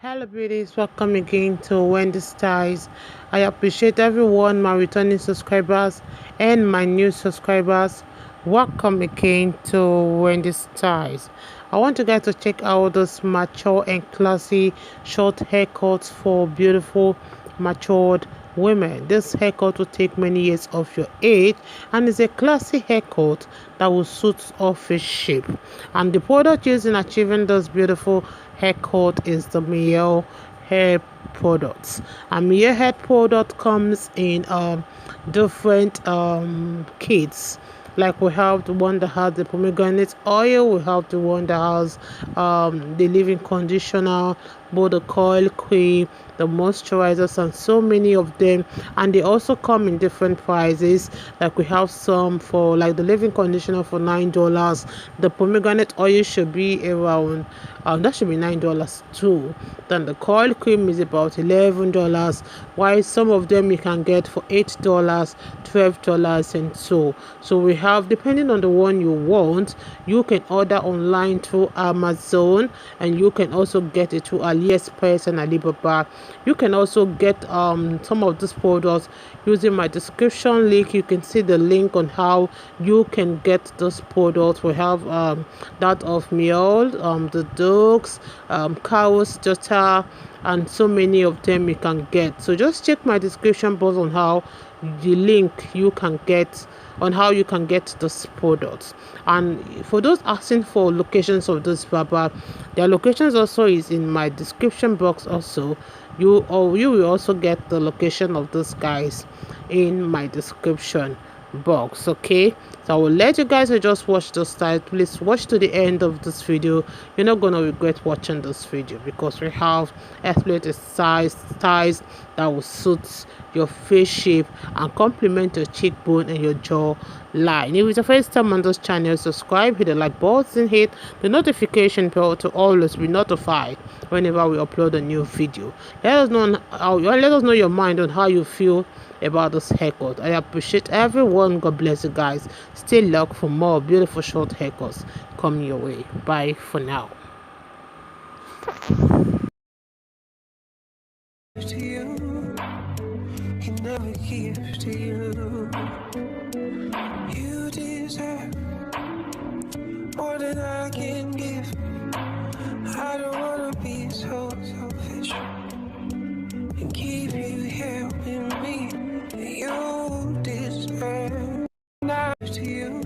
Hello beauties, welcome again to Wendy Styles. I appreciate everyone, my returning subscribers and my new subscribers. Welcome again to Wendy Styles. I want you guys to check out this mature and classy short haircuts for beautiful matured women. This haircut will take many years of your age and is a classy haircut that will suit all face shape. And the product used in achieving this beautiful haircut is the MIELLE hair products. And MIELLE hair product comes in different kits. Like we have the one that has the pomegranate oil, we have the one that has the leave-in conditioner, both the coil cream, the moisturizers, and so many of them. And they also come in different prices. Like we have some for like the leave-in conditioner for $9. The pomegranate oil should be around that should be $9 too. Then the coil cream is about $11, while some of them you can get for $8, $12, and so we have, depending on the one you want, you can order online through Amazon, and you can also get it through AliExpress and Alibaba. You can also get some of these products using my description link. You can see the link on how you can get those products. We have that of MIELLE, the dogs, cows, daughter, and so many of them you can get. So just check my description box on how the link you can get on how you can get those products. And for those asking for locations of this barber, their locations also is in my description box. Also, you will also get the location of those guys in my description box. Okay, so I will let you guys just watch the style. Please watch to the end of this video. You're not gonna regret watching this video, because we have exploited styles that will suit your face shape and complement your cheekbone and your jaw line. If it's the first time on this channel, subscribe, hit the like button, hit the notification bell to always be notified whenever we upload a new video. Let us know your mind on how you feel about this haircut. I appreciate everyone. God bless you guys. Stay locked for more beautiful short haircuts coming your way. Bye for now. To you, can never give to you. You deserve more than I can give. I don't wanna be so selfish and keep you here with me. You deserve not to you,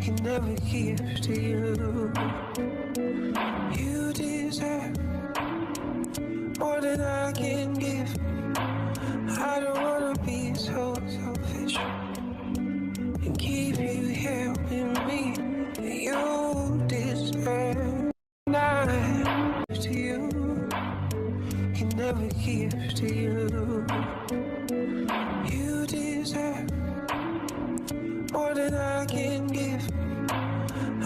can never give to you. You deserve more than I can give. I don't wanna be so selfish and keep you here with me. You deserve not to you, can never give to you. You deserve more than I can give.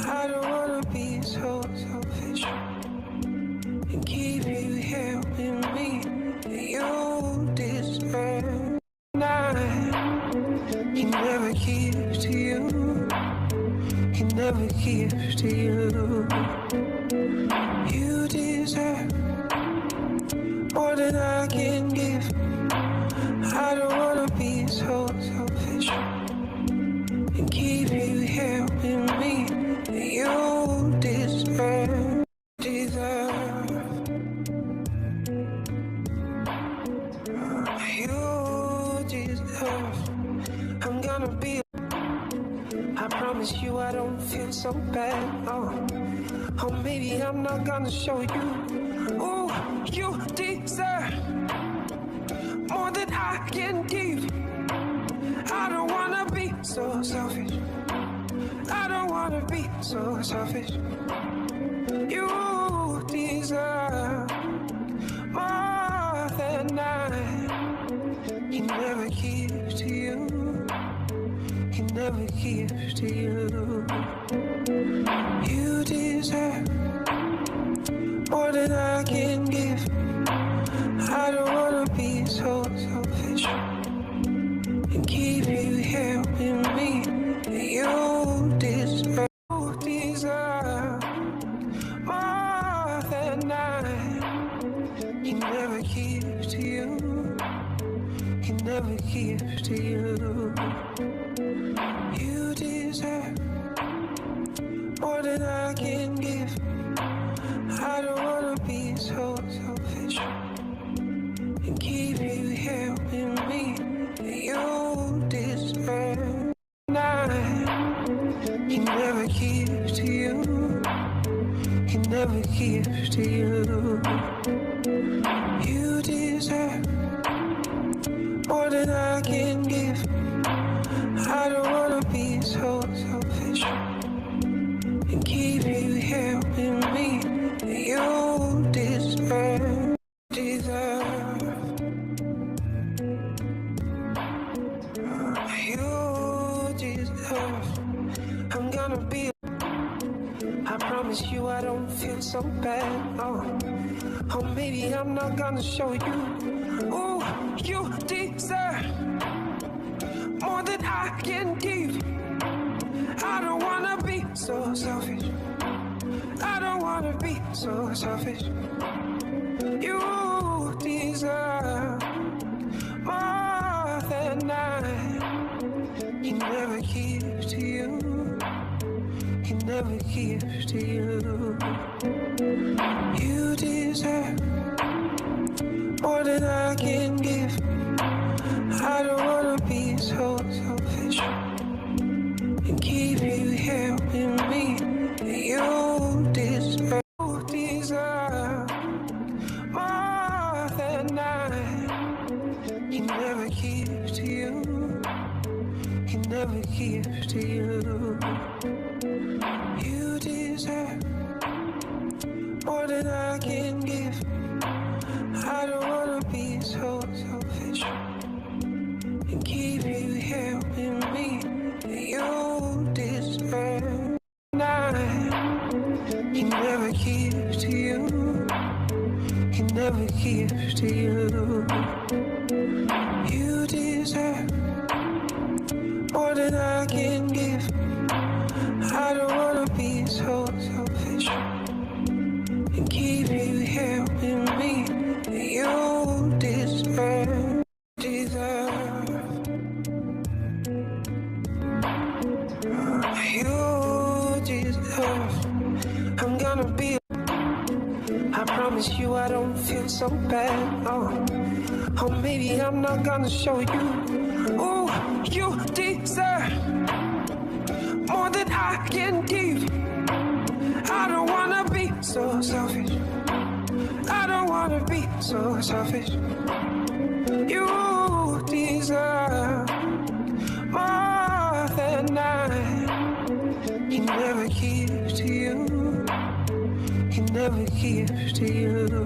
I don't wanna be so selfish and keep you here with me. You deserve not, can never give to you, can never give to you. You deserve more than I can give. I don't wanna be so selfish and keep you here with me. You deserve. You deserve. I'm gonna be. I promise you I don't feel so bad. Oh, maybe I'm not gonna show you. Oh, you deserve more than I can give. I don't wanna be so selfish. I don't wanna be so selfish. You deserve more than I can never give to you, can never give to you. You deserve more than I can give. I don't wanna be so selfish and keep you here with me. You deserve more than I He never gives to you. He never gives to you. You deserve more than I can give. I don't wanna be so selfish and keep you helping me. You deserve. He never gives to you. He never gives to you. You deserve more than I can give. I don't wanna be so selfish and keep you helping me. You deserve, deserve. You deserve. I'm gonna be. I promise you I don't feel so bad. Oh, maybe I'm not gonna show you. Oh, you deserve more than I can give. I don't wanna be so selfish. I don't wanna be so selfish. You deserve more than I. He never gives to you. He never gives to you. You deserve more than I can give. I don't wanna be so selfish and keep you helping me. You deserve, more than I. He never gives to you. He never gives to you. You deserve more than I can give. I don't wanna be so selfish and keep you helping me. You deserve. He never gives to you. He never gives to you. You deserve more than I can give. I don't wanna be so selfish and keep you helping me. You deserve, deserve. You deserve. I'm gonna be. I promise you I don't feel so bad. Oh, maybe I'm not gonna show you. Oh, you deserve more than I can give. I don't wanna be so selfish. I don't wanna be so selfish. You deserve more than I. He never gives to you. He never gives to you.